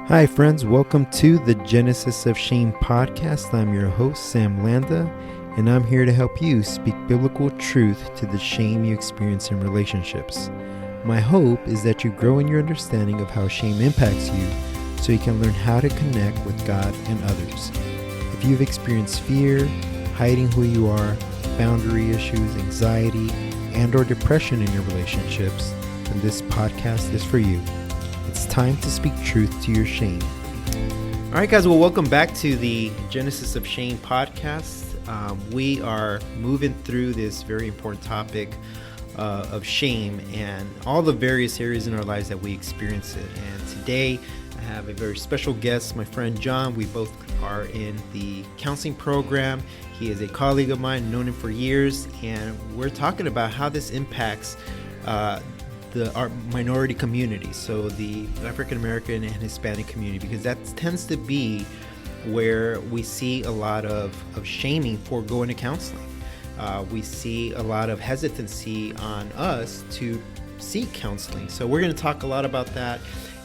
Hi, friends. Welcome to the Genesis of Shame podcast. I'm your host, Sam Landa, and I'm here to help you speak biblical truth to the shame you experience in relationships. My hope is that you grow in your understanding of how shame impacts you so you can learn how to connect with God and others. If you've experienced fear, hiding who you are, boundary issues, anxiety, and/or depression in your relationships, then this podcast is for you. It's time to speak truth to your shame. All right, guys. Well, welcome back to the Genesis of Shame podcast. We are moving through this very important topic of shame and all the various areas in our lives that we experience it. And today I have a very special guest, my friend John. We both are in the counseling program. He is a colleague of mine, known him for years, and we're talking about how this impacts our minority community, so the African-American and Hispanic community, because that tends to be where we see a lot of shaming for going to counseling. We see a lot of hesitancy on us to seek counseling. So we're going to talk a lot about that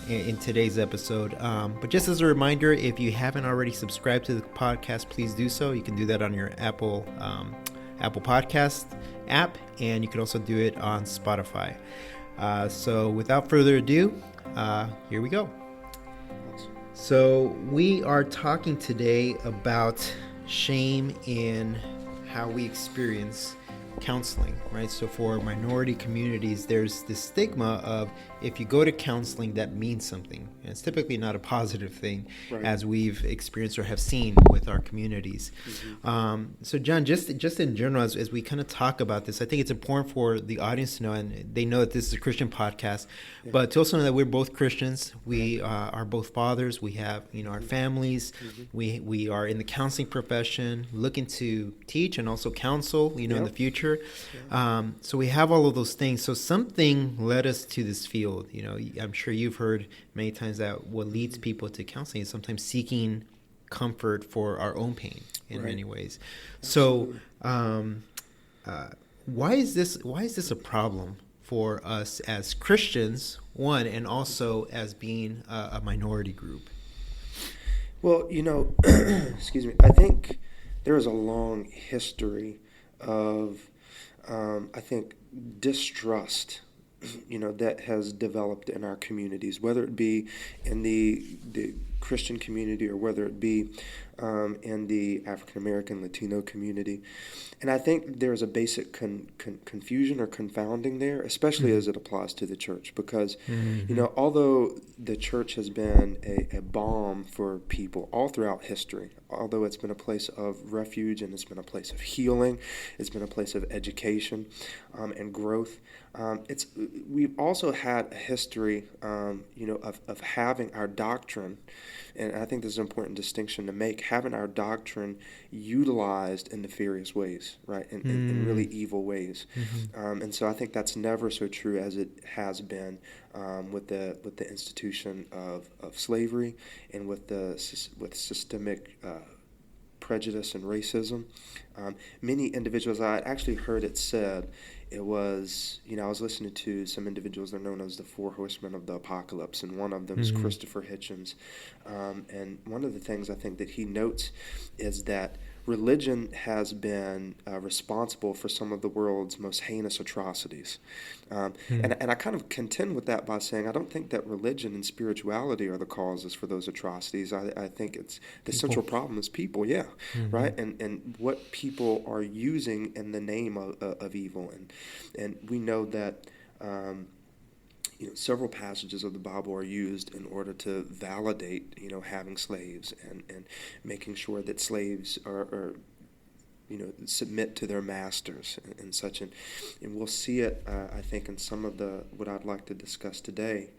in today's episode. But just as a reminder, if you haven't already subscribed to the podcast, please do so. You can do that on your Apple Podcast app, and you can also do it on Spotify. So without further ado, here we go. So we are talking today about shame in how we experience counseling, right? So for minority communities, there's this stigma of if you go to counseling, that means something. And it's typically not a positive thing, right, as we've experienced or have seen with our communities. Mm-hmm. So John, just in general, as we kind of talk about this, I think it's important for the audience to know, and they know that this is a Christian podcast, yeah, but to also know that we're both Christians. We are both fathers. We have, our families. Mm-hmm. We are in the counseling profession, looking to teach and also counsel, in the future. Yeah. So we have all of those things. So something led us to this field. I'm sure you've heard many times that what leads people to counseling is sometimes seeking comfort for our own pain in many ways. Absolutely. So why is this a problem for us as Christians, one, and also as being a minority group? Well, excuse me, I think there is a long history of distrust, that has developed in our communities, whether it be in the Christian community or whether it be in the African-American, Latino community. And I think there's a basic confusion or confounding there, especially as it applies to the church, because, although the church has been a balm for people all throughout history, although it's been a place of refuge and it's been a place of healing, it's been a place of education and growth, we've also had a history, of having our doctrine, and I think this is an important distinction to make, having our doctrine utilized in nefarious ways, right, in really evil ways. Mm-hmm. And so I think that's never so true as it has been with the institution of slavery and with systemic prejudice and racism. Many individuals, I actually heard it said, it was, I was listening to some individuals, they're known as the Four Horsemen of the Apocalypse, and one of them is Christopher Hitchens. And one of the things I think that he notes is that religion has been responsible for some of the world's most heinous atrocities. And I kind of contend with that by saying I don't think that religion and spirituality are the causes for those atrocities. I think it's the central problem is people, right? And what people are using in the name of evil. And we know that several passages of the Bible are used in order to validate, having slaves and making sure that slaves are submit to their masters and such. And we'll see it, I think, in some of what I'd like to discuss today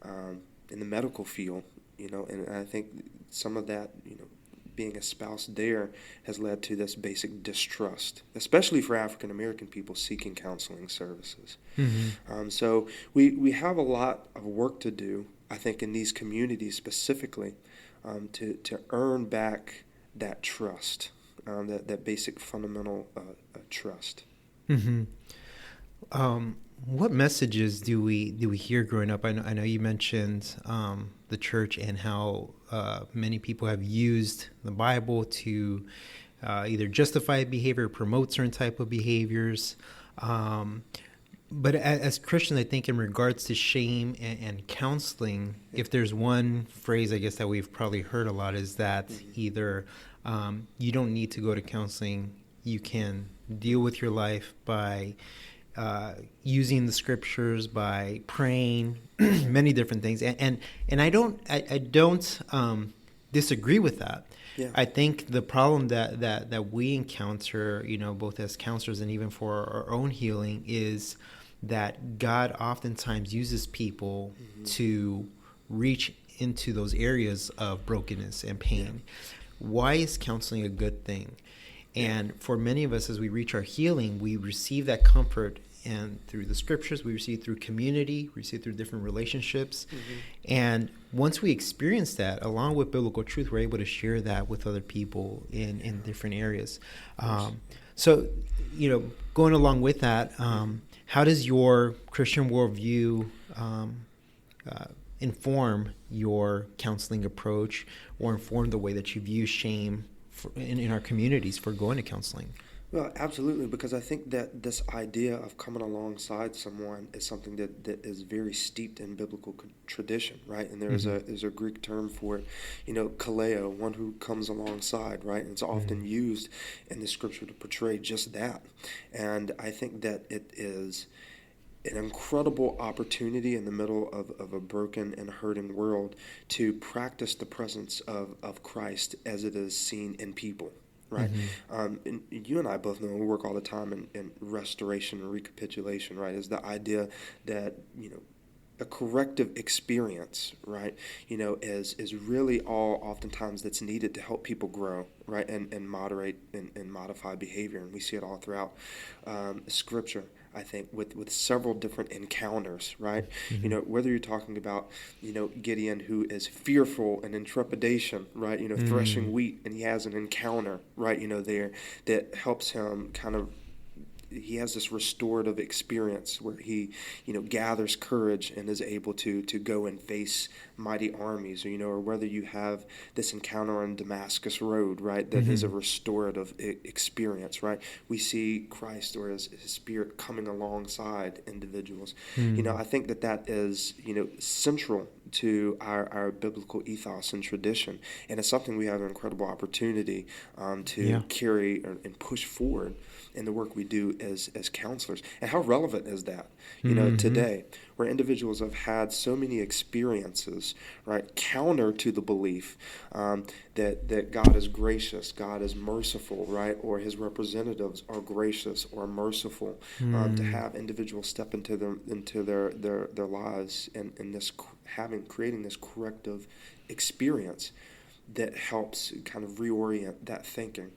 in the medical field, and I think some of that, being espoused there has led to this basic distrust, especially for African American people seeking counseling services. Mm-hmm. So we have a lot of work to do, I think, in these communities specifically, to earn back that trust, that basic fundamental trust. Mm-hmm. what messages do we hear growing up? I know you mentioned the church and how many people have used the Bible to either justify behavior or promote certain type of behaviors. But as Christians, I think in regards to shame and counseling, if there's one phrase, I guess, that we've probably heard a lot is that either you don't need to go to counseling, you can deal with your life by using the scriptures, by praying, many different things. And I don't disagree with that. Yeah. I think the problem that we encounter, both as counselors and even for our own healing, is that God oftentimes uses people to reach into those areas of brokenness and pain. Yeah. Why is counseling a good thing? And for many of us, as we reach our healing, we receive that comfort and through the scriptures, we receive through community, we receive through different relationships. And once we experience that, along with biblical truth, we're able to share that with other people in different areas. So, going along with that, how does your Christian worldview inform your counseling approach or inform the way that you view shame in our communities for going to counseling? Well, absolutely, because I think that this idea of coming alongside someone is something that is very steeped in biblical tradition, right? And there's a Greek term for it, kaleo, one who comes alongside, right? And it's often used in the scripture to portray just that. And I think that it is an incredible opportunity in the middle of a broken and hurting world to practice the presence of Christ as it is seen in people. Right, and you and I both know, we work all the time in restoration and recapitulation. Right, is the idea that a corrective experience, right, is really all oftentimes that's needed to help people grow, right, and moderate and modify behavior, and we see it all throughout Scripture. I think with several different encounters, right? Whether you're talking about, Gideon, who is fearful and in trepidation, right? Threshing wheat, and he has an encounter, right? There that helps him he has this restorative experience where he, gathers courage and is able to go and face mighty armies, or whether you have this encounter on Damascus Road, right, that is a restorative experience, right? We see Christ or his Spirit coming alongside individuals. I think that is, central to our biblical ethos and tradition, and it's something we have an incredible opportunity to carry and push forward in the work we do as counselors. And how relevant is that, today, where individuals have had so many experiences, right, counter to the belief that God is gracious, God is merciful, right, or his representatives are gracious or merciful, to have individuals step into their lives and this creating this corrective experience that helps kind of reorient that thinking.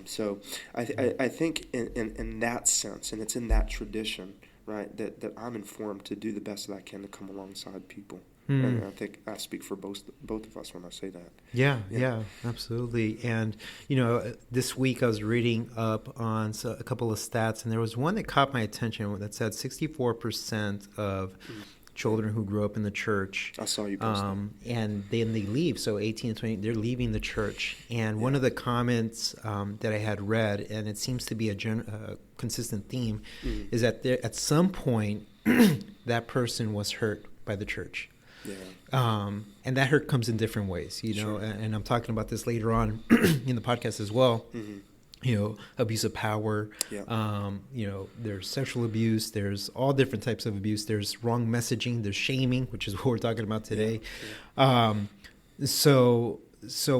So I think in that sense, and it's in that tradition, right, that I'm informed to do the best that I can to come alongside people. And I think I speak for both of us when I say that. Yeah, absolutely. And, this week I was reading up on a couple of stats, and there was one that caught my attention that said 64% of children who grew up in the church. I saw you post that. And then they leave. So 18 and 20, they're leaving the church. And one of the comments that I had read, and it seems to be a consistent theme, is that at some point that person was hurt by the church. Yeah. And that hurt comes in different ways, Sure. And I'm talking about this later on in the podcast as well. Abuse of power, there's sexual abuse, there's all different types of abuse, there's wrong messaging, there's shaming, which is what we're talking about today. So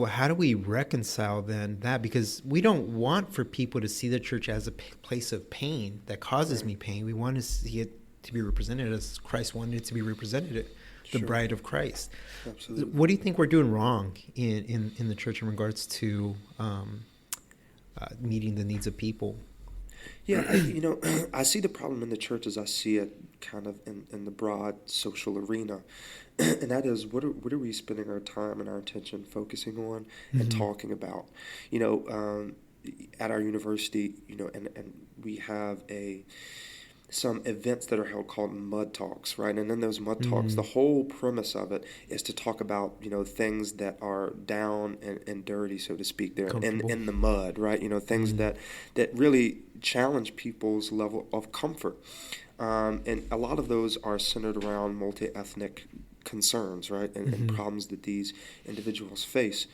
how do we reconcile then that? Because we don't want for people to see the church as a place of pain that causes me pain. We want to see it to be represented as Christ wanted it to be represented, the bride of Christ. Absolutely. What do you think we're doing wrong in the church in regards to meeting the needs of people? Yeah, I see the problem in the church as I see it kind of in the broad social arena, and that is what are we spending our time and our attention focusing on and talking about? At our university, and we have a some events that are held called mud talks, right? And in those mud talks, the whole premise of it is to talk about, things that are down and dirty, so to speak, there in the mud, right? Things that really challenge people's level of comfort. And a lot of those are centered around multi-ethnic concerns, right? And problems that these individuals face.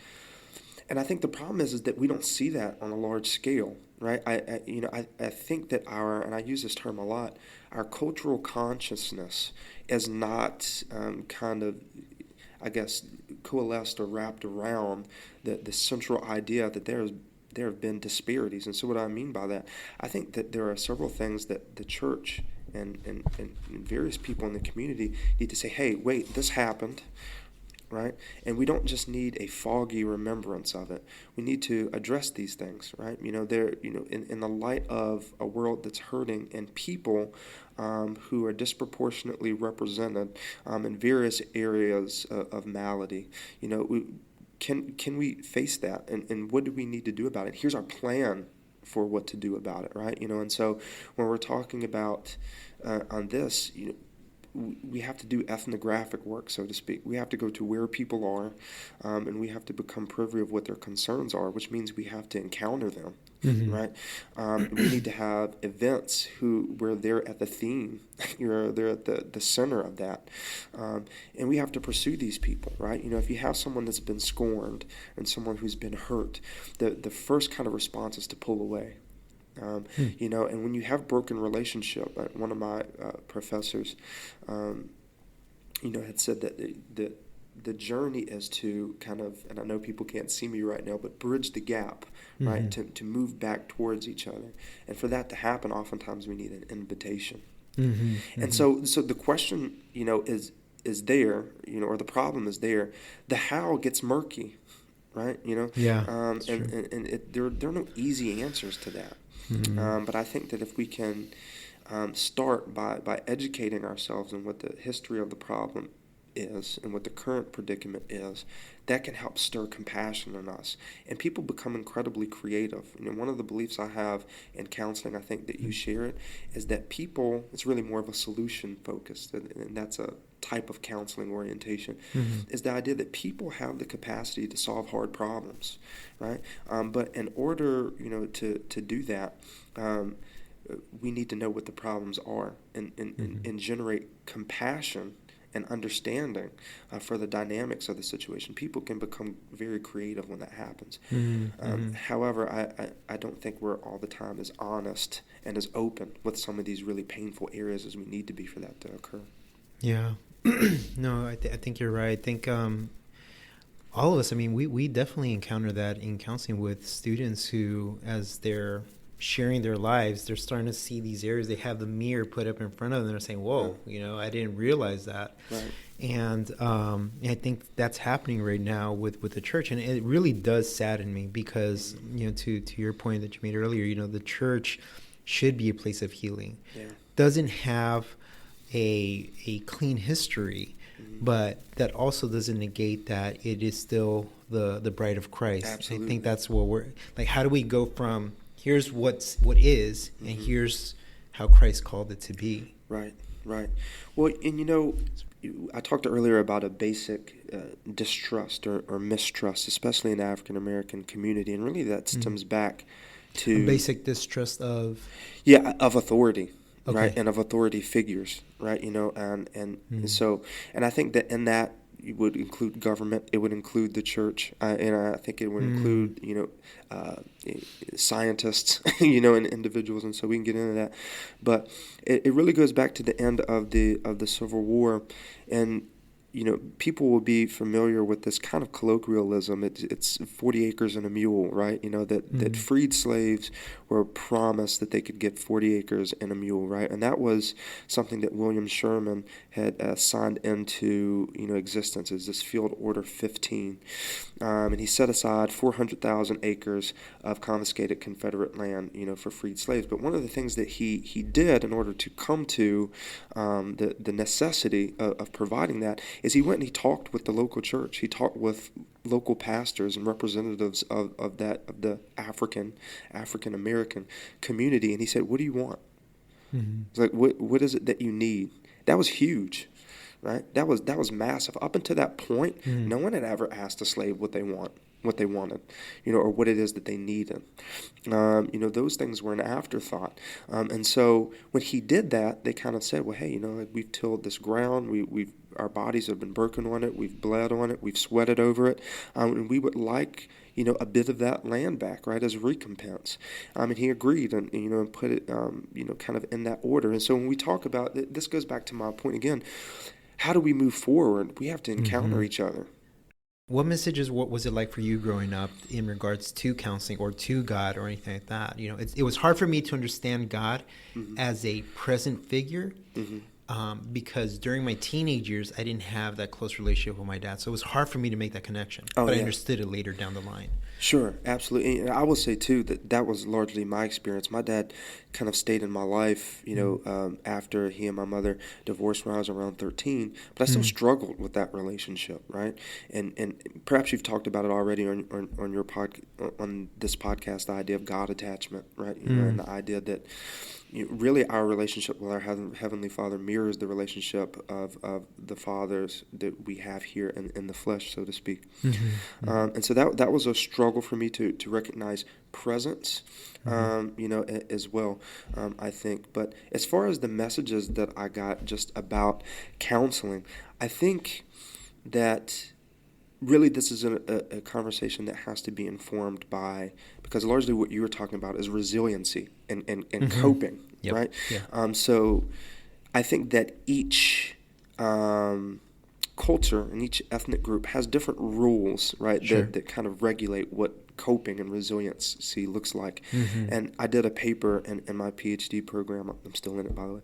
And I think the problem is that we don't see that on a large scale, right? I think that and I use this term a lot, our cultural consciousness is not kind of, I guess, coalesced or wrapped around the central idea that there have been disparities. And so what I mean by that, I think that there are several things that the church and various people in the community need to say, hey, wait, this happened. Right? And we don't just need a foggy remembrance of it. We need to address these things, right? In the light of a world that's hurting and people who are disproportionately represented in various areas of malady, can we face that? And what do we need to do about it? Here's our plan for what to do about it, right? And so when we're talking about on this, we have to do ethnographic work, so to speak. We have to go to where people are, and we have to become privy of what their concerns are, which means we have to encounter them, right? We need to have events where they're at the theme, they're at the center of that, and we have to pursue these people, right? If you have someone that's been scorned and someone who's been hurt, the first kind of response is to pull away. And when you have broken relationship, one of my professors, had said that the journey is to kind of, and I know people can't see me right now, but bridge the gap, right? To move back towards each other, and for that to happen, oftentimes we need an invitation. And so the question, is there, or the problem is there. The how gets murky, right? Yeah. And there are no easy answers to that. But I think that if we can start by educating ourselves on what the history of the problem is and what the current predicament is, that can help stir compassion in us. And people become incredibly creative. One of the beliefs I have in counseling, I think that you share it, is that people, it's really more of a solution focused, and that's a type of counseling orientation, is the idea that people have the capacity to solve hard problems, right? But in order, to do that, we need to know what the problems are and generate compassion and understanding for the dynamics of the situation. People can become very creative when that happens. However, I don't think we're all the time as honest and as open with some of these really painful areas as we need to be for that to occur. Yeah. No, I think you're right. I think all of us, we definitely encounter that in counseling with students who, as they're sharing their lives, they're starting to see these areas. They have the mirror put up in front of them. They're saying, whoa, I didn't realize that. Right. And I think that's happening right now with the church. And it really does sadden me because, to your point that you made earlier, the church should be a place of healing. Yeah. Doesn't have a clean history, but that also doesn't negate that it is still the bride of Christ. Absolutely. I think that's what we're like. How do we go from here's what is, and here's how Christ called it to be? Right. Well, and I talked earlier about a basic distrust or mistrust, especially in the African-American community, and really that stems back to a basic distrust of authority. Okay. Right, and of authority figures, right? So I think that in that it would include government, it would include the church, and I think it would include scientists, and individuals, and so we can get into that. But it really goes back to the end of the Civil War, and people will be familiar with this kind of colloquialism. It's 40 acres and a mule, right? That freed slaves were promised that they could get 40 acres and a mule, right? And that was something that William Sherman had signed into existence as this Field Order 15. And he set aside 400,000 acres of confiscated Confederate land, for freed slaves. But one of the things that he did in order to come to the necessity of providing that is he went and he talked with the local church. He talked with local pastors and representatives of the African American community, and he said, "What do you want? It's like, what is it that you need? That was huge, right? That was massive. Up until that point, no one had ever asked a slave what they wanted, or what it is that they needed. Those things were an afterthought. And so when he did that, they kind of said, well, hey, like, we've tilled this ground, our bodies have been broken on it, we've bled on it, we've sweated over it, and we would like, a bit of that land back, right, as recompense. And he agreed, and put it, kind of in that order. And so when we talk about this, goes back to my point again. How do we move forward? We have to encounter each other. What was it like for you growing up in regards to counseling or to God or anything like that? It was hard for me to understand God as a present figure. Because during my teenage years, I didn't have that close relationship with my dad. So it was hard for me to make that connection. But I understood it later down the line. Sure, absolutely. And I will say, too, that was largely my experience. My dad kind of stayed in my life, after he and my mother divorced when I was around 13. But I still struggled with that relationship, right? And perhaps you've talked about it already on your on this podcast, the idea of God attachment, right? And the idea that really our relationship with our Heavenly Father mirrors the relationship of the fathers that we have here in the flesh, so to speak. And so that was a struggle for me to recognize presence, as well, I think. But as far as the messages that I got just about counseling, I think that really this is a conversation that has to be informed by, because largely what you were talking about is resiliency and coping, right? Yeah. So I think that each culture and each ethnic group has different rules, right, that kind of regulate what coping and resiliency looks like. And I did a paper in my PhD program, I'm still in it, by the way,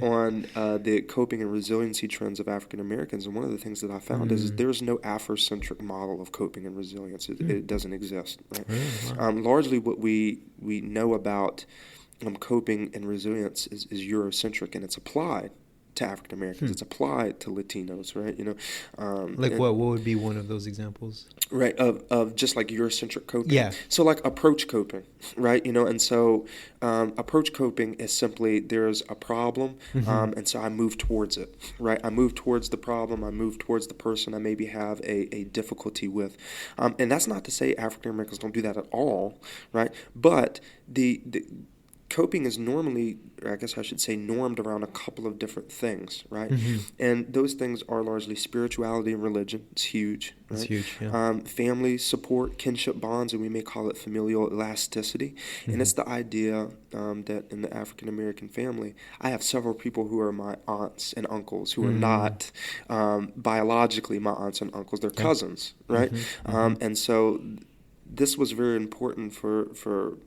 on the coping and resiliency trends of African Americans. And one of the things that I found is there's no Afrocentric model of coping and resilience. It doesn't exist, right? Wow. Largely what we know about coping and resilience is Eurocentric, and it's applied to African Americans. It's applied to Latinos, right? What would be one of those examples? Right, of just like Eurocentric coping. Yeah. So like approach coping, right? And so approach coping is simply there's a problem, and so I move towards it, right? I move towards the problem. I move towards the person I maybe have a difficulty with, and that's not to say African Americans don't do that at all, right? But the coping is normally, or I guess I should say, normed around a couple of different things, right? And those things are largely spirituality and religion. It's huge, right? It's huge, yeah. Family support, kinship bonds, and we may call it familial elasticity. And it's the idea that in the African American family, I have several people who are my aunts and uncles who are not biologically my aunts and uncles. They're cousins, right? And so this was very important for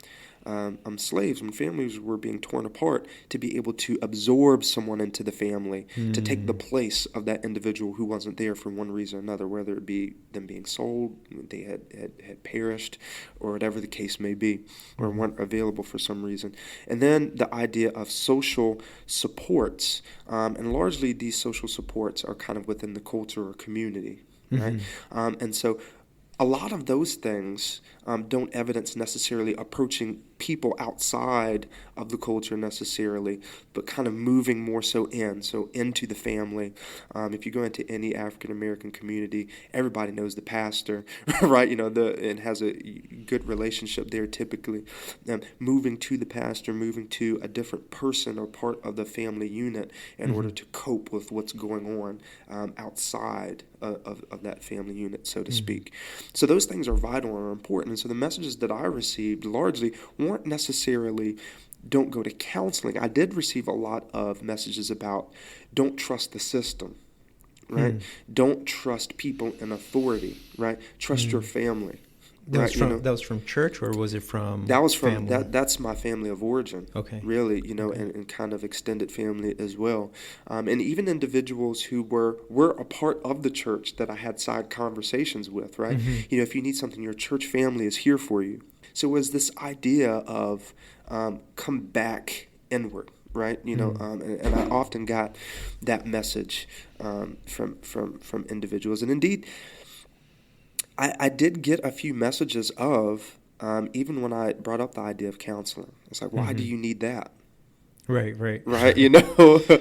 slaves, when families were being torn apart, to be able to absorb someone into the family, to take the place of that individual who wasn't there for one reason or another, whether it be them being sold, they had perished, or whatever the case may be, or weren't available for some reason. And then the idea of social supports, and largely these social supports are kind of within the culture or community, right? And so a lot of those things don't evidence necessarily approaching people outside of the culture necessarily, but kind of moving more so into the family. If you go into any African American community, everybody knows the pastor, right? And has a good relationship there typically. Moving to the pastor, moving to a different person or part of the family unit in order to cope with what's going on outside of that family unit, so to speak. So those things are vital and are important. And so the messages that I received largely weren't necessarily don't go to counseling. I did receive a lot of messages about don't trust the system, right? Don't trust people in authority, right? Trust your family. That was from church, or was it from That was from family? That's my family of origin. Okay. Really, and kind of extended family as well. And even individuals who were a part of the church that I had side conversations with, right? If you need something, your church family is here for you. So it was this idea of come back inward, right? And I often got that message from individuals. And indeed, I did get a few messages of, even when I brought up the idea of counseling, it's like, why do you need that? Right, right. right? You know, Sure.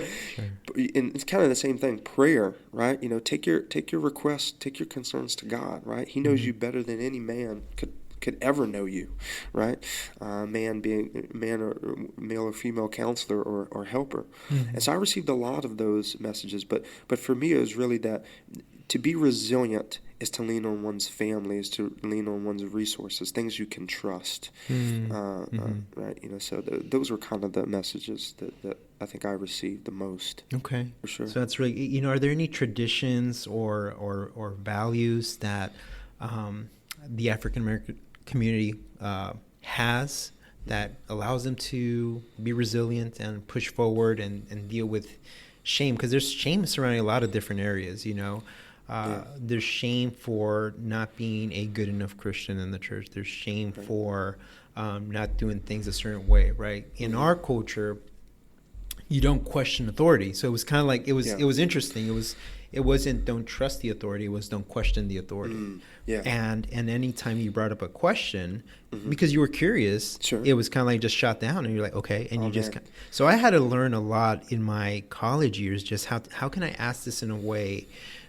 and it's kind of the same thing. Prayer, right? You know, take your requests, take your concerns to God, right? He knows Mm-hmm. you better than any man could ever know you, right? Man or male or female counselor or helper. Mm-hmm. And so I received a lot of those messages, but for me it was really that to be resilient is to lean on one's family, is to lean on one's resources, things you can trust, Mm-hmm. right? You know, so those were kind of the messages that I think I received the most. Okay. For sure. So that's really, are there any traditions or values that the African American community has that allows them to be resilient and push forward and deal with shame? Because there's shame surrounding a lot of different areas, There's shame for not being a good enough Christian in the church. There's shame for not doing things a certain way, right? In our culture, you don't question authority. So it was kind of like, it was interesting. It wasn't don't trust the authority. It was don't question the authority. And anytime you brought up a question, because you were curious, it was kind of like just shot down, and you're like, okay, and so I had to learn a lot in my college years, just how can I ask this in a way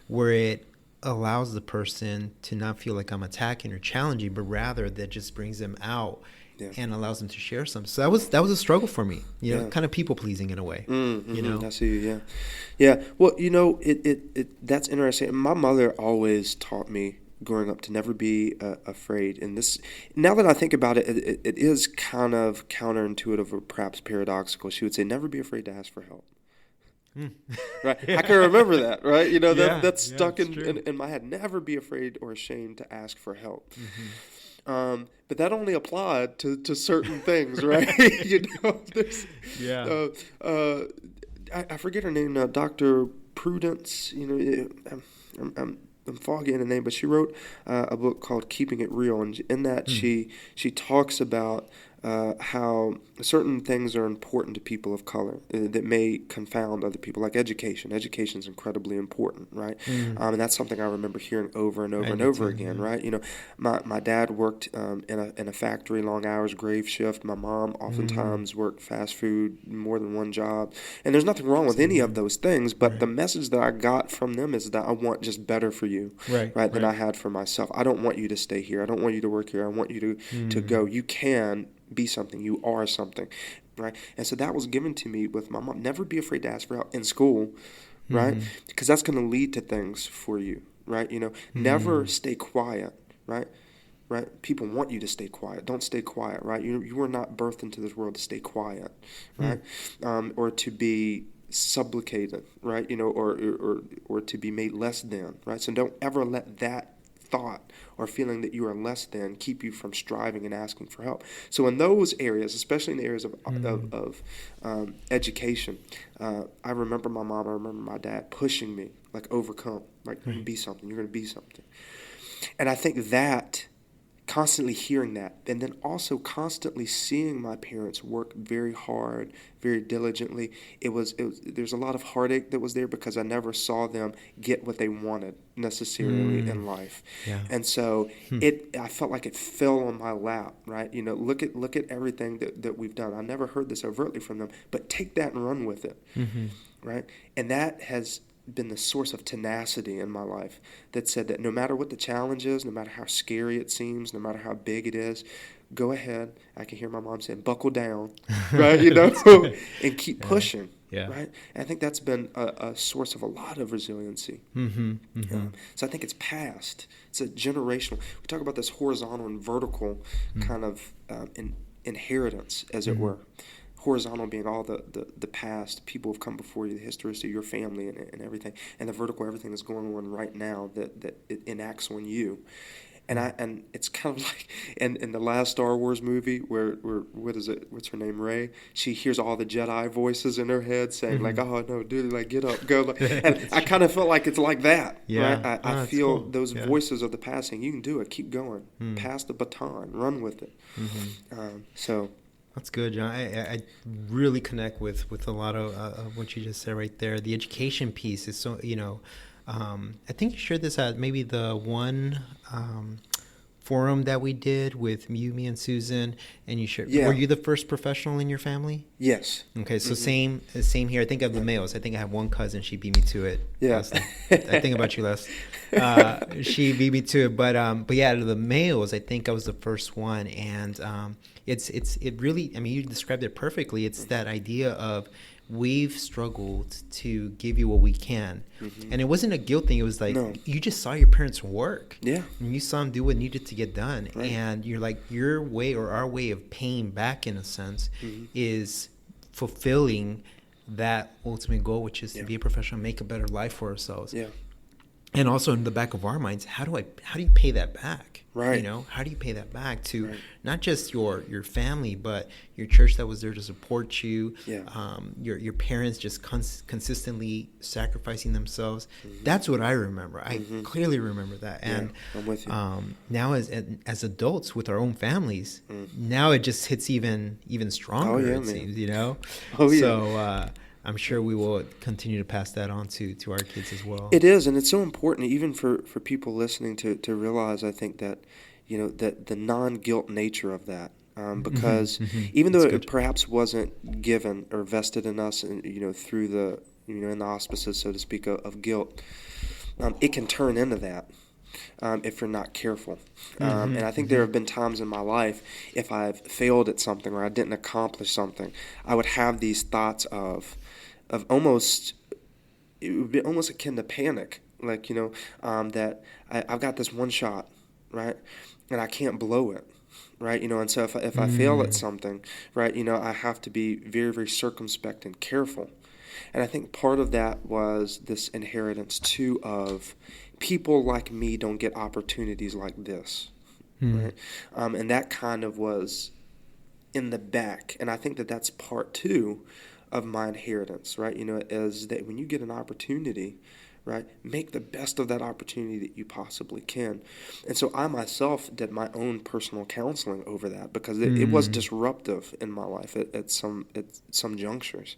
where it allows the person to not feel like I'm attacking or challenging, but rather that just brings them out. And allows them to share something. So that was a struggle for me, kind of people pleasing in a way. I see you. Yeah. Well, that's interesting. My mother always taught me growing up to never be afraid. And this, now that I think about it, it is kind of counterintuitive or perhaps paradoxical. She would say, never be afraid to ask for help. Right. I can remember that, right? That's stuck in my head. Never be afraid or ashamed to ask for help. But that only applied to certain things, right? I forget her name now, Dr. Prudence. I'm foggy in the name, but she wrote a book called Keeping It Real, and in that she talks about how certain things are important to people of color that may confound other people, like education. Education is incredibly important, right? And that's something I remember hearing over and over again, right? My dad worked in a factory, long hours, grave shift. My mom oftentimes worked fast food, more than one job. And there's nothing wrong with any of those things, but the message that I got from them is that I want just better for you, right? Than I had for myself. I don't want you to stay here. I don't want you to work here. I want you to go. You can be something. You are something, right? And so that was given to me with my mom. Never be afraid to ask for help in school, right? Because that's going to lead to things for you, right? Never stay quiet, right? Right? People want you to stay quiet. Don't stay quiet, right? You were not birthed into this world to stay quiet, right? Or to be subjugated, right? Or to be made less than, right? So don't ever let that thought or feeling that you are less than keep you from striving and asking for help. So in those areas, especially in the areas of education, I remember my mom, I remember my dad pushing me, like, overcome, like, be something, you're going to be something. And I think that constantly hearing that, and then also constantly seeing my parents work very hard, very diligently. There's a lot of heartache that was there because I never saw them get what they wanted necessarily in life. And so I felt like it fell on my lap, right? Look at everything that we've done. I never heard this overtly from them, but take that and run with it, right? And that has been the source of tenacity in my life, that said that no matter what the challenge is, no matter how scary it seems, no matter how big it is, go ahead. I can hear my mom saying, buckle down, right? And keep pushing, right? And I think that's been a source of a lot of resiliency. So I think it's past. It's a generational. We talk about this horizontal and vertical kind of inheritance, as it were. Horizontal being all the past, people have come before you, the history of your family and everything, and the vertical, everything that's going on right now that it enacts on you. And it's kind of like in the last Star Wars movie where what's her name, Rey? She hears all the Jedi voices in her head saying like, oh no, dude, like get up, go. And I kind of felt like it's like that, right? I feel those voices of the past saying, you can do it, keep going, pass the baton, run with it. So. That's good, John. I really connect with a lot of what you just said right there. The education piece is so, I think you shared this at maybe the one forum that we did with you, me, and Susan, and you shared. Yeah. Were you the first professional in your family? Yes. Okay, so same here. I think of the males. I think I have one cousin. She beat me to it. Yeah. I think about you, Les. She beat me to it, but yeah, the males. I think I was the first one, and it really. I mean, you described it perfectly. It's that idea of we've struggled to give you what we can, and it wasn't a guilt thing. It was like you just saw your parents work. Yeah, and you saw them do what needed to get done, right. And you're like, your way or our way of paying back, in a sense, is fulfilling that ultimate goal, which is to be a professional, make a better life for ourselves. Yeah. And also in the back of our minds, how do you pay that back? Right. You know, how do you pay that back to not just your family, but your church that was there to support you, your parents just consistently sacrificing themselves. That's what I remember. I clearly remember that. And I'm with you. now as adults with our own families, now it just hits even stronger, it seems, you know? Oh, yeah. So, I'm sure we will continue to pass that on to our kids as well. It is, and it's so important, even for people listening, to realize, I think, that, you know, that the non-guilt nature of that, because even though it perhaps wasn't given or vested in us, you know, through the, you know, in the auspices, so to speak, of guilt, it can turn into that. If you're not careful. And I think there have been times in my life, if I've failed at something or I didn't accomplish something, I would have these thoughts of almost, it would be almost akin to panic. Like, you know, that I've got this one shot, right? And I can't blow it. Right, you know, and so if I fail at something, right, you know, I have to be very, very circumspect and careful. And I think part of that was this inheritance, too, of people like me don't get opportunities like this, right? And that kind of was in the back. And I think that that's part, too, of my inheritance, right? You know, is that when you get an opportunity, right, make the best of that opportunity that you possibly can. And so I myself did my own personal counseling over that, because it was disruptive in my life at some junctures.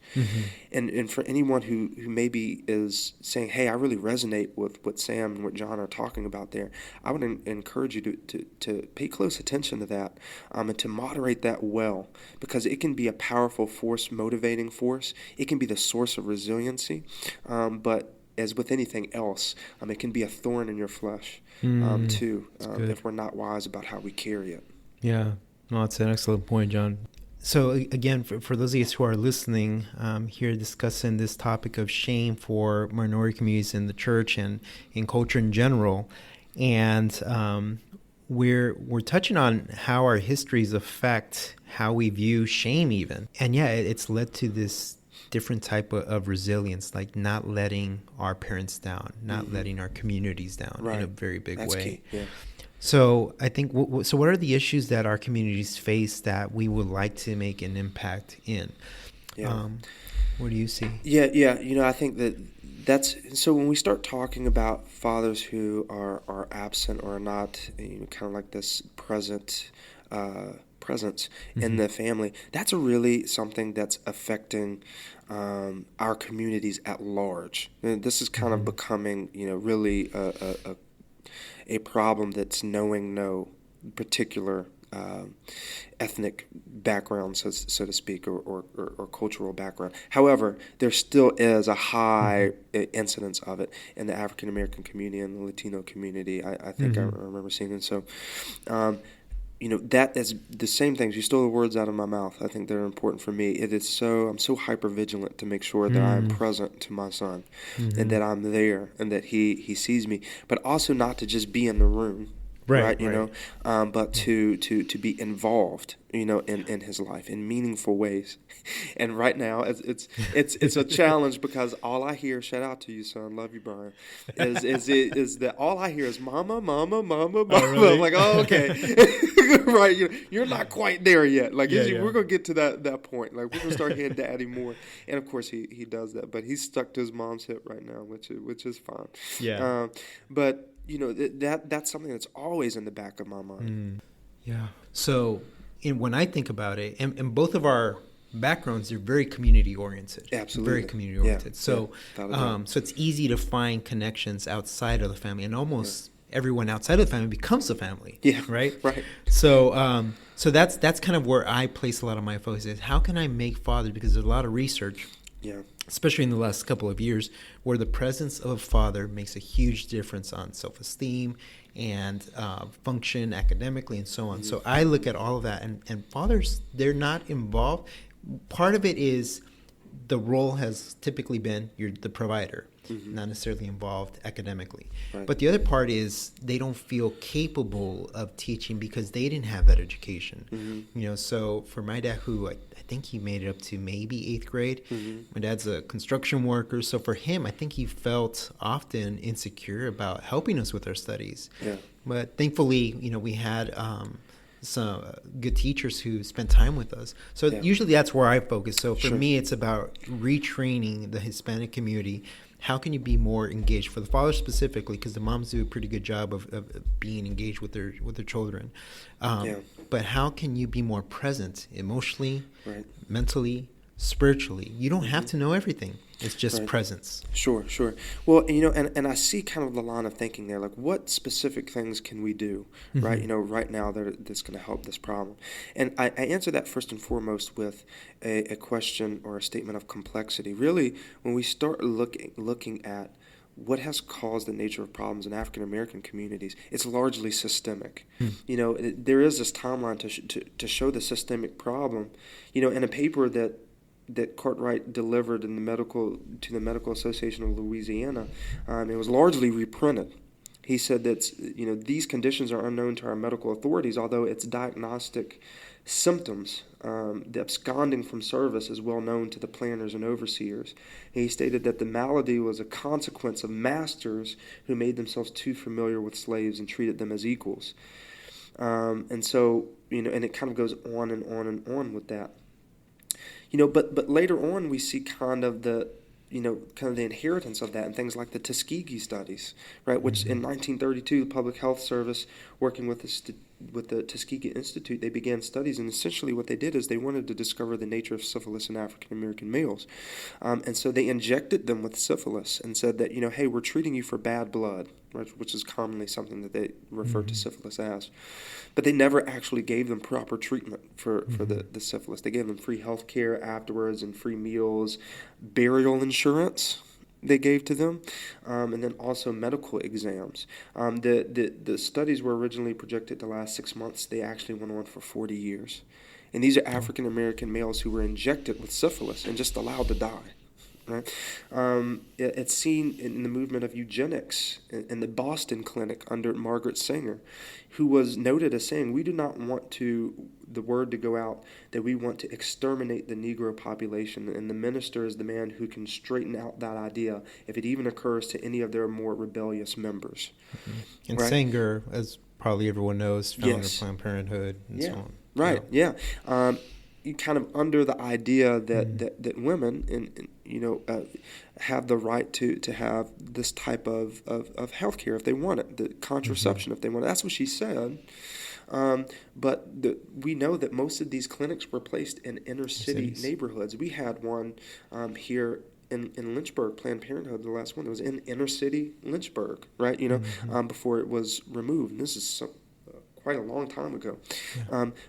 And for anyone who maybe is saying, hey, I really resonate with what Sam and what John are talking about there, I would encourage you to pay close attention to that, and to moderate that well, because it can be a powerful force, motivating force. It can be the source of resiliency, but as with anything else, it can be a thorn in your flesh, too, if we're not wise about how we carry it. Yeah, no, that's an excellent point, John. So again, for those of you who are listening, here discussing this topic of shame for minority communities in the church and in culture in general, and we're touching on how our histories affect how we view shame even. And yeah, it's led to this different type of resilience, like not letting our parents down, not letting our communities down in a very big way. Key. Yeah. So I think, so what are the issues that our communities face that we would like to make an impact in? Yeah. What do you see? Yeah. You know, I think that's, so when we start talking about fathers who are absent or not, you know, kind of like this presence in the family, that's really something that's affecting our communities at large. And this is kind of becoming, you know, really a problem that's knowing no particular ethnic background, so to speak, or cultural background. However, there still is a high incidence of it in the African-American community and the Latino community. I think I remember seeing it. So, you know, that is the same things. You stole the words out of my mouth. I think they're important for me. I'm so hyper vigilant to make sure that I'm present to my son, and that I'm there, and that he sees me, but also not to just be in the room. Right. You know, but to be involved, you know, in his life in meaningful ways. And right now it's a challenge, because all I hear, shout out to you, son, love you, Brian, is that all I hear is mama, mama, mama, mama. Oh, really? I'm like, oh, okay. Right, you're not quite there yet. Like, we're gonna get to that point. Like, we're gonna start hearing daddy more. And of course he does that, but he's stuck to his mom's hip right now, which is fine. Yeah. But you know, that's something that's always in the back of my mind. Yeah. So when I think about it, and both of our backgrounds are very community oriented. Absolutely. Very community oriented. Yeah. So so it's easy to find connections outside of the family, and almost everyone outside of the family becomes a family. Yeah. Right. Right. So so that's kind of where I place a lot of my focus is how can I make fathers, because there's a lot of research, especially in the last couple of years, where the presence of a father makes a huge difference on self-esteem and function academically and so on. Mm-hmm. So I look at all of that, and fathers, they're not involved. Part of it is the role has typically been you're the provider, not necessarily involved academically. Right. But the other part is they don't feel capable of teaching because they didn't have that education. You know, so for my dad, who I think he made it up to maybe 8th grade. My dad's a construction worker, so for him, I think he felt often insecure about helping us with our studies. Yeah. But thankfully, you know, we had some good teachers who spent time with us. So usually that's where I focus. So for me, it's about retraining the Hispanic community. How can you be more engaged for the fathers specifically? Because the moms do a pretty good job of being engaged with their children. But how can you be more present emotionally, mentally, spiritually? You don't have to know everything. It's just presence. Sure. Well, you know, and I see kind of the line of thinking there, like what specific things can we do, right? You know, right now that's going to help this problem. And I answer that first and foremost with a question or a statement of complexity. Really, when we start looking at what has caused the nature of problems in African American communities, it's largely systemic. You know, there is this timeline to show the systemic problem. You know, in a paper that Cartwright delivered to the Medical Association of Louisiana, it was largely reprinted. He said that, you know, these conditions are unknown to our medical authorities, although its diagnostic symptoms, the absconding from service, is well known to the planners and overseers. He stated that the malady was a consequence of masters who made themselves too familiar with slaves and treated them as equals. And so, you know, and it kind of goes on and on and on with that. You know, but later on we see kind of the inheritance of that in things like the Tuskegee studies, right? Which in 1932, the Public Health Service, working with the Tuskegee Institute, they began studies, and essentially what they did is they wanted to discover the nature of syphilis in African American males, and so they injected them with syphilis and said that, you know, hey, we're treating you for bad blood, right? Which is commonly something that they refer to syphilis as. But they never actually gave them proper treatment for the syphilis. They gave them free health care afterwards and free meals, burial insurance they gave to them, and then also medical exams. The studies were originally projected to last 6 months. They actually went on for 40 years. And these are African American males who were injected with syphilis and just allowed to die. Right? It's seen in the movement of eugenics in the Boston Clinic under Margaret Sanger, who was noted as saying, we do not want the word to go out that we want to exterminate the Negro population, and the minister is the man who can straighten out that idea if it even occurs to any of their more rebellious members. And Sanger, as probably everyone knows, founder of Planned Parenthood and so on. Right, kind of under the idea that women have the right to have this type of health care if they want it, the contraception if they want it. That's what she said. But we know that most of these clinics were placed in inner city neighborhoods. We had one here in Lynchburg, Planned Parenthood, the last one that was in inner city Lynchburg, right? You know, before it was removed. And this is quite a long time ago.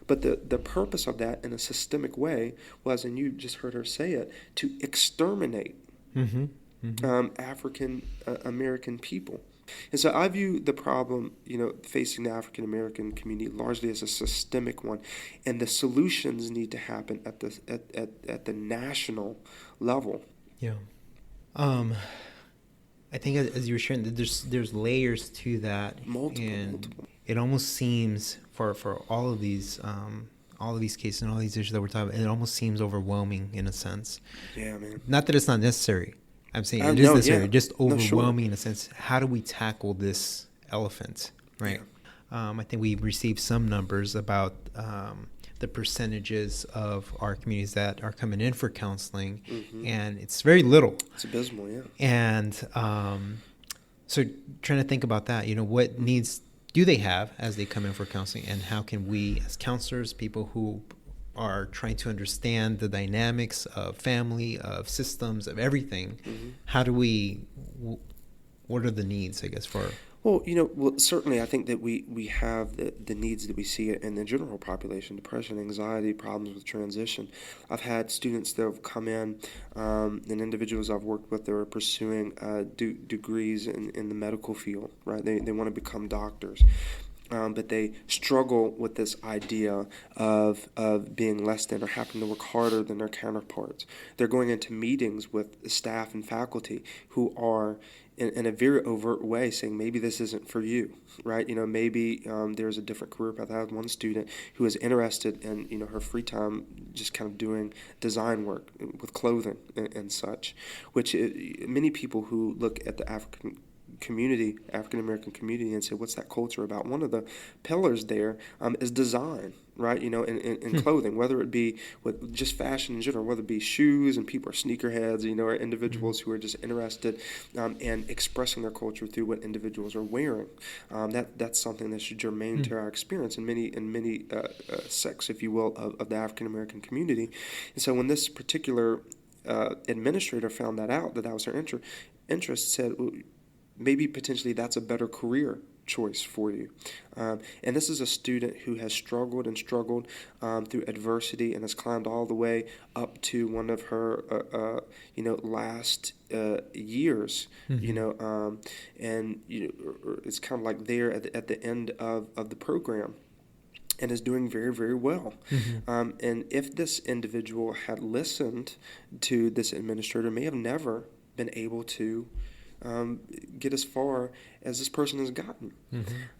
But the purpose of that in a systemic way was, and you just heard her say it, to exterminate African American people. And so I view the problem, you know, facing the African American community largely as a systemic one, and the solutions need to happen at the national level. Yeah. I think as you were sharing, there's layers to that. Multiple. It almost seems for all of these cases and all these issues that we're talking about, it almost seems overwhelming in a sense. Yeah, man. Not that it's not necessary. I'm saying it is necessary. Just overwhelming in a sense. How do we tackle this elephant, right? Yeah. I think we received some numbers about the percentages of our communities that are coming in for counseling, and it's very little. It's abysmal, yeah. And so trying to think about that, you know, what needs do they have as they come in for counseling, and how can we as counselors, people who are trying to understand the dynamics of family, of systems, of everything, how do we, what are the needs, I guess, for Well, certainly I think that we have the needs that we see in the general population: depression, anxiety, problems with transition. I've had students that have come in, and individuals I've worked with that are pursuing degrees in the medical field, right? They want to become doctors. But they struggle with this idea of being less than or having to work harder than their counterparts. They're going into meetings with staff and faculty who are in a very overt way saying maybe this isn't for you, right? Maybe there's a different career path. I had one student who was interested in her free time just kind of doing design work with clothing and such, which many people who look at the African-American community and say, what's that culture about? One of the pillars there is design, right? In clothing, whether it be with just fashion in general, whether it be shoes and people are sneakerheads, or individuals who are just interested in expressing their culture through what individuals are wearing. That's something that's germane to our experience in many sects, if you will, of the African-American community. And so when this particular administrator found that out, that was her interest, said, maybe potentially that's a better career choice for you. And this is a student who has struggled through adversity and has climbed all the way up to one of her last years. And it's kind of like there at the end of the program, and is doing very, very well. And if this individual had listened to this administrator, may have never been able to get as far as this person has gotten.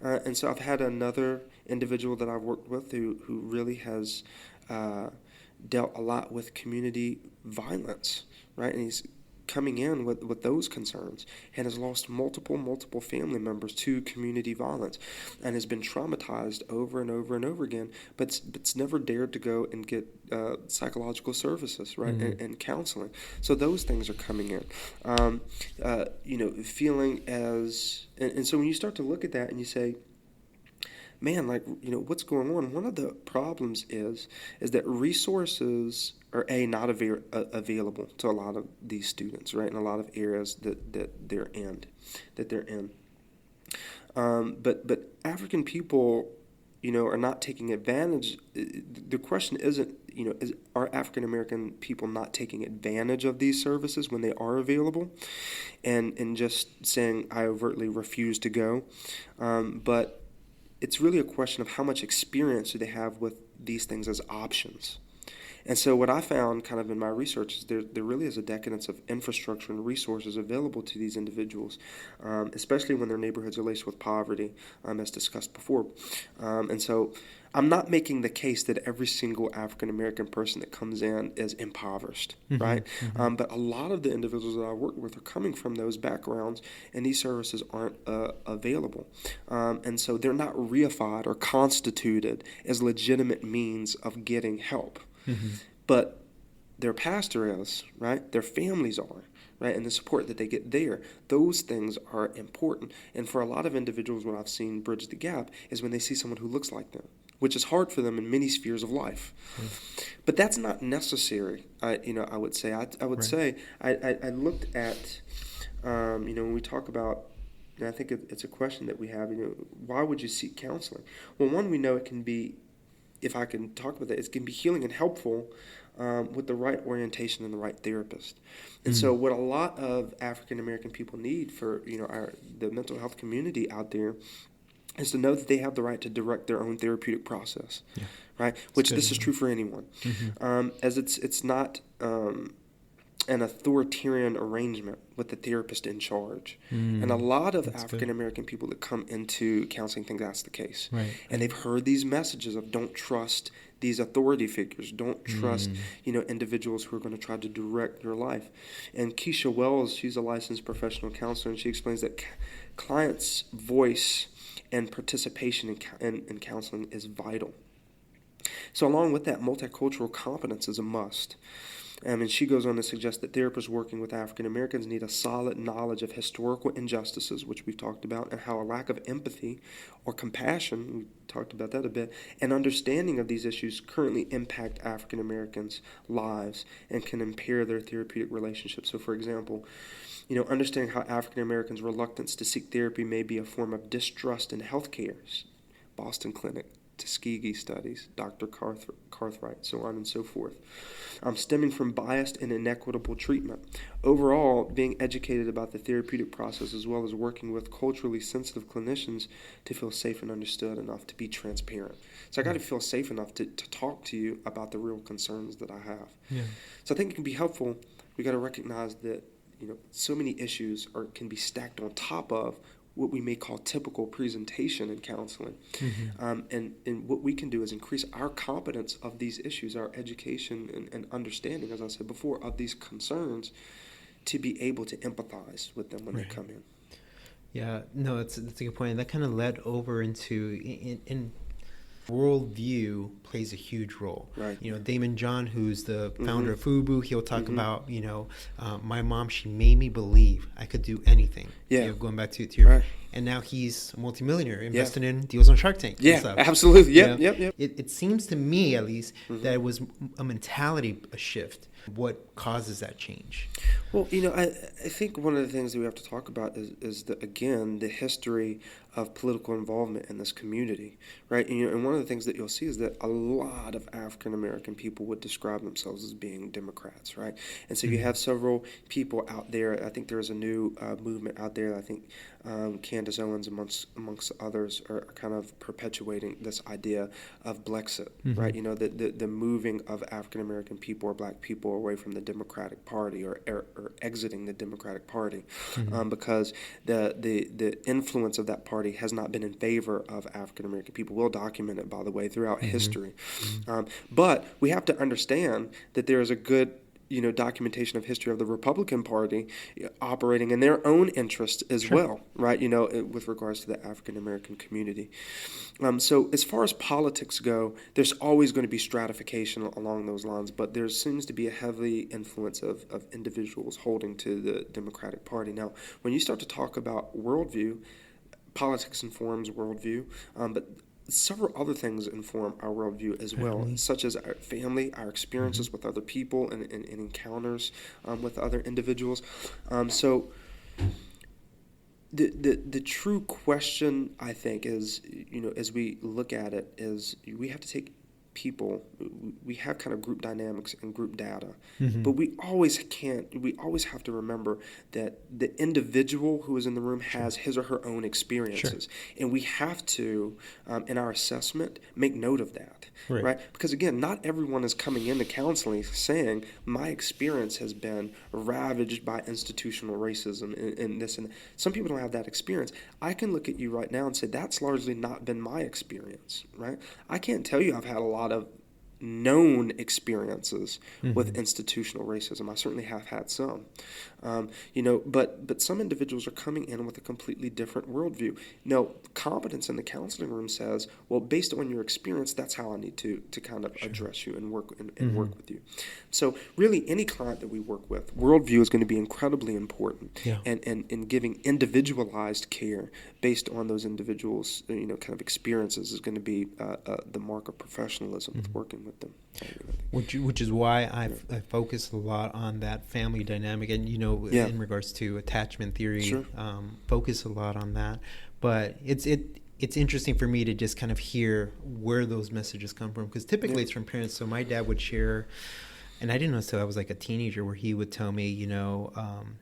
And so I've had another individual that I've worked with who really has dealt a lot with community violence, right? And he's coming in with those concerns and has lost multiple family members to community violence and has been traumatized over and over and over again, but's never dared to go and get psychological services, right, and counseling. So those things are coming in. Feeling as... And so when you start to look at that and you say, man, what's going on? One of the problems is that resources are not available to a lot of these students, right, in a lot of areas that they're in. But African people, are not taking advantage. The question isn't, are African American people not taking advantage of these services when they are available, and just saying I overtly refuse to go, but it's really a question of how much experience do they have with these things as options. And so what I found kind of in my research is there really is a decadence of infrastructure and resources available to these individuals, especially when their neighborhoods are laced with poverty, as discussed before. And so I'm not making the case that every single African-American person that comes in is impoverished, right? But a lot of the individuals that I work with are coming from those backgrounds, and these services aren't available. And so they're not reified or constituted as legitimate means of getting help. But their pastor is, right? Their families are, right? And the support that they get there, those things are important. And for a lot of individuals, what I've seen bridge the gap is when they see someone who looks like them, which is hard for them in many spheres of life. But that's not necessary, I would say. I would say I looked at, when we talk about, and I think it's a question that we have, why would you seek counseling? Well, one, we know it can be, if I can talk about that, it can be healing and helpful with the right orientation and the right therapist. And so what a lot of African-American people need for, the mental health community out there is to know that they have the right to direct their own therapeutic process, right? Which this is true for anyone. As it's not an authoritarian arrangement with the therapist in charge. And a lot of African-American people that come into counseling think that's the case. And they've heard these messages of don't trust these authority figures, don't trust, individuals who are going to try to direct your life. And Keisha Wells, she's a licensed professional counselor, and she explains that clients' voice and participation in counseling is vital. So along with that, multicultural competence is a must. And she goes on to suggest that therapists working with African Americans need a solid knowledge of historical injustices, which we've talked about, and how a lack of empathy or compassion, we talked about that a bit, and understanding of these issues currently impact African Americans' lives and can impair their therapeutic relationships. So, for example, understanding how African Americans' reluctance to seek therapy may be a form of distrust in healthcare. Boston Clinic, Tuskegee studies, Dr. Cartwright, so on and so forth, stemming from biased and inequitable treatment. Overall, being educated about the therapeutic process as well as working with culturally sensitive clinicians to feel safe and understood enough to be transparent. So I got to feel safe enough to talk to you about the real concerns that I have. Yeah. So I think it can be helpful. We got to recognize that so many issues can be stacked on top of what we may call typical presentation in counseling. And what we can do is increase our competence of these issues, our education and understanding, as I said before, of these concerns to be able to empathize with them when they come in. Yeah, no, that's a good point. And that kind of led over into in worldview plays a huge role. Right. Damon John, who's the founder of FUBU, he'll talk about, my mom, she made me believe I could do anything. Yeah. Going back to your, right. And now he's a multimillionaire, investing in deals on Shark Tank. Yeah, and stuff. Absolutely. Yep. It seems to me, at least, that it was a mentality shift. What causes that change? Well, I think one of the things that we have to talk about is the history of political involvement in this community, right? And one of the things that you'll see is that a lot of African American people would describe themselves as being Democrats, right? And so you have several people out there. I think there's a new movement out there. I think Candace Owens, amongst others, are kind of perpetuating this idea of Blexit, right? The moving of African American people or black people away from the Democratic Party or exiting the Democratic Party because the influence of that party has not been in favor of African American people. We'll document it, by the way, throughout history. But we have to understand that there is a good documentation of history of the Republican Party operating in their own interest as well, right? With regards to the African American community. So as far as politics go, there's always going to be stratification along those lines, but there seems to be a heavy influence of individuals holding to the Democratic Party. Now, when you start to talk about worldview, politics informs worldview, but several other things inform our worldview as well, such as our family, our experiences with other people, and encounters with other individuals. So the true question, I think, is, as we look at it, is we have to take people, we have kind of group dynamics and group data, but we always have to remember that the individual who is in the room has his or her own experiences, and we have to, in our assessment, make note of that, right? Because again, not everyone is coming into counseling saying, my experience has been ravaged by institutional racism and this and that. Some people don't have that experience. I can look at you right now and say, that's largely not been my experience, right? I can't tell you I've had a lot of known experiences with institutional racism. I certainly have had some, but some individuals are coming in with a completely different worldview. Now, competence in the counseling room says, well, based on your experience, that's how I need to kind of address you and work work with you. So really, any client that we work with, worldview is going to be incredibly important, and giving individualized care based on those individuals, kind of experiences is going to be the mark of professionalism with working with them. Which is why I focus a lot on that family dynamic, and in regards to attachment theory, focus a lot on that. But it's interesting for me to just kind of hear where those messages come from, because typically it's from parents. So my dad would share, and I didn't know until I was like a teenager, where he would tell me,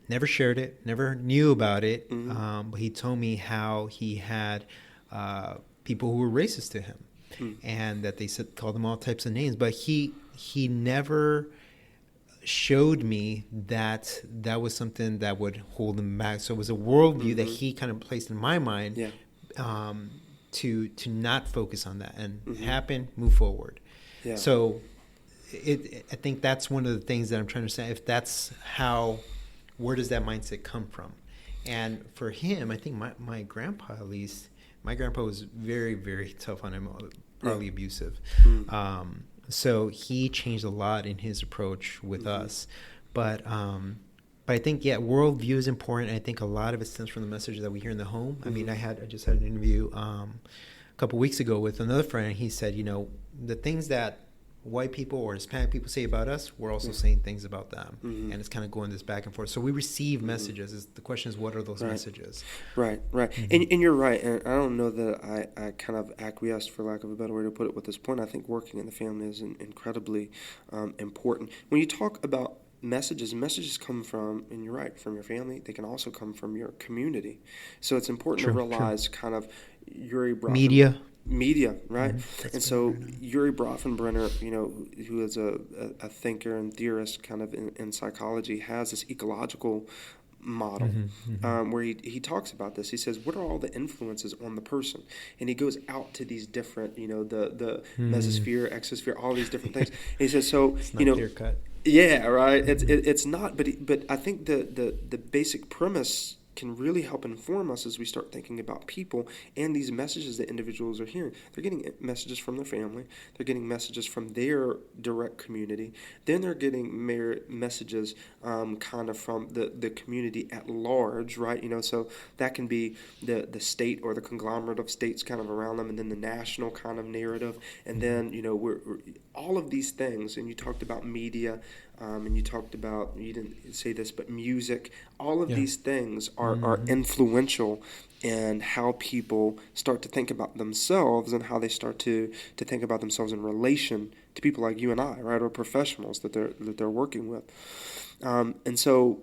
never shared it, never knew about it, but he told me how he had people who were racist to him. And that they called them all types of names, but he never showed me that was something that would hold him back. So it was a worldview that he kind of placed in my mind, to not focus on that and happen, move forward. Yeah. So I think that's one of the things that I'm trying to say. If that's where does that mindset come from? And for him, I think my grandpa, at least. My grandpa was very, very tough on him, probably abusive. So he changed a lot in his approach with us. But I think, worldview is important. I think a lot of it stems from the message that we hear in the home. I mean, I just had an interview a couple weeks ago with another friend, and he said, the things that white people or Hispanic people say about us, we're also saying things about them. And it's kind of going this back and forth. So we receive messages. The question is, what are those messages? Right. And you're right. And I don't know that I kind of acquiesced, for lack of a better way to put it, with this point. I think working in the family is incredibly important. When you talk about messages come from, and you're right, from your family. They can also come from your community. So it's important to realize kind of Uri Brofenbrenner. Media, right? And so Uri Brofenbrenner, who is a thinker and theorist kind of in psychology, has this ecological model where he talks about this. He says, what are all the influences on the person? And he goes out to these different, the mesosphere, exosphere, all these different things. And he says, so, it's not clear cut. Yeah, right. It's not, but I think the basic premise can really help inform us as we start thinking about people and these messages that individuals are hearing. They're getting messages from their family. They're getting messages from their direct community. Then they're getting messages kind of from the community at large, right? So that can be the state or the conglomerate of states kind of around them, and then the national kind of narrative. And then, we're all of these things, and you talked about media, and you talked about, you didn't say this, but music. All of these things are influential in how people start to think about themselves and how they start to think about themselves in relation to people like you and I, right, or professionals that they're working with. And so,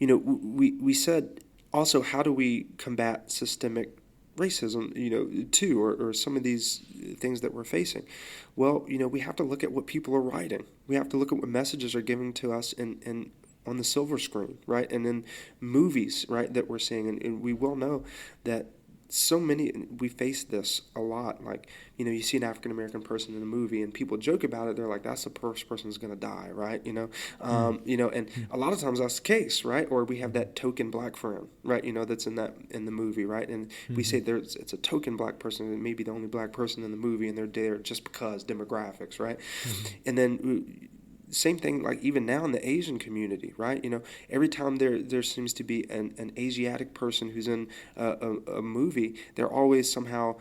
we said also, how do we combat systemic racism, too, or some of these things that we're facing? Well, we have to look at what people are writing. We have to look at what messages are given to us in on the silver screen, right, and in movies, right, that we're seeing. And we well know that we face this a lot. Like, you see an African-American person in a movie and people joke about it. They're like, that's the first person who's going to die, right? And a lot of times that's the case, right? Or we have that token black friend, right? That's in the movie, right? And we say it's a token black person, and maybe the only black person in the movie, and they're there just because demographics, right? And then same thing, like even now in the Asian community, right? Every time there seems to be an Asiatic person who's in a movie, they're always somehow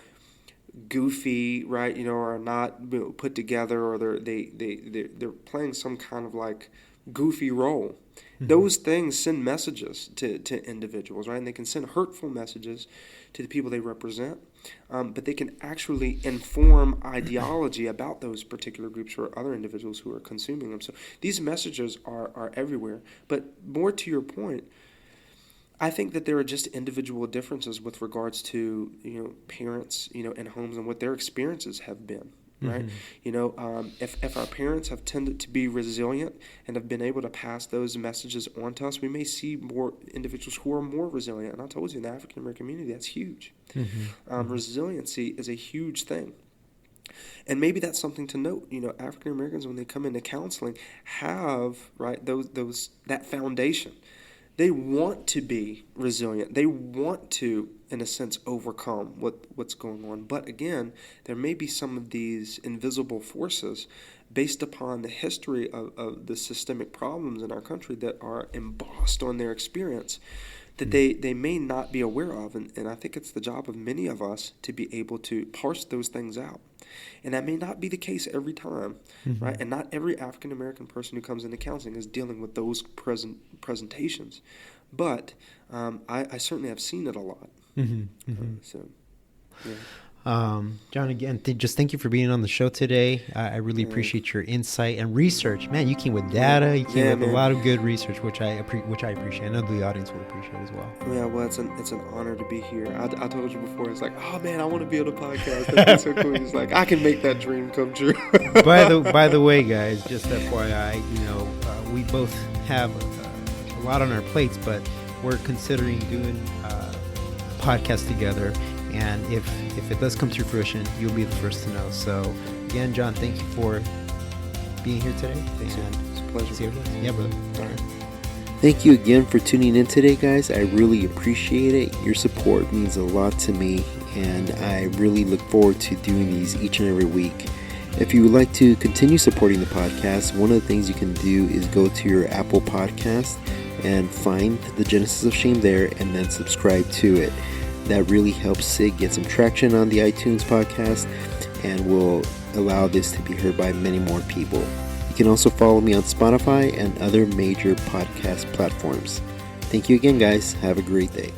goofy, right? Or not put together, or they're playing some kind of like goofy role. Those things send messages to individuals, right? And they can send hurtful messages to the people they represent, but they can actually inform ideology about those particular groups or other individuals who are consuming them. So these messages are everywhere. But more to your point, I think that there are just individual differences with regards to parents in homes and what their experiences have been. Right, if our parents have tended to be resilient and have been able to pass those messages on to us, we may see more individuals who are more resilient. And I told you, in the African American community, that's huge. Resiliency is a huge thing. And maybe that's something to note. African Americans, when they come into counseling, have that foundation. They want to be resilient. They want to, in a sense, overcome what's going on. But again, there may be some of these invisible forces based upon the history of the systemic problems in our country that are embossed on their experience that they may not be aware of. And I think it's the job of many of us to be able to parse those things out. And that may not be the case every time, right? And not every African-American person who comes into counseling is dealing with those presentations. But I certainly have seen it a lot. So, yeah. John, again, just thank you for being on the show today. I really appreciate your insight and research. Man, you came with data. You came with a lot of good research, which I appreciate. I know the audience will appreciate as well. Yeah, well, it's an honor to be here. I told you before, it's like, oh man, I want to be on a podcast. That's so cool. It's like, I can make that dream come true. By the way, guys, just FYI, we both have a lot on our plates, but we're considering doing a podcast together. And if it does come to fruition, you'll be the first to know. So, again, John, thank you for being here today. It's a pleasure. See you again. Yeah, brother. All right. Thank you again for tuning in today, guys. I really appreciate it. Your support means a lot to me, and I really look forward to doing these each and every week. If you would like to continue supporting the podcast, one of the things you can do is go to your Apple Podcast and find the Genesis of Shame there and then subscribe to it. That really helps Sig get some traction on the iTunes podcast and will allow this to be heard by many more people. You can also follow me on Spotify and other major podcast platforms. Thank you again, guys. Have a great day.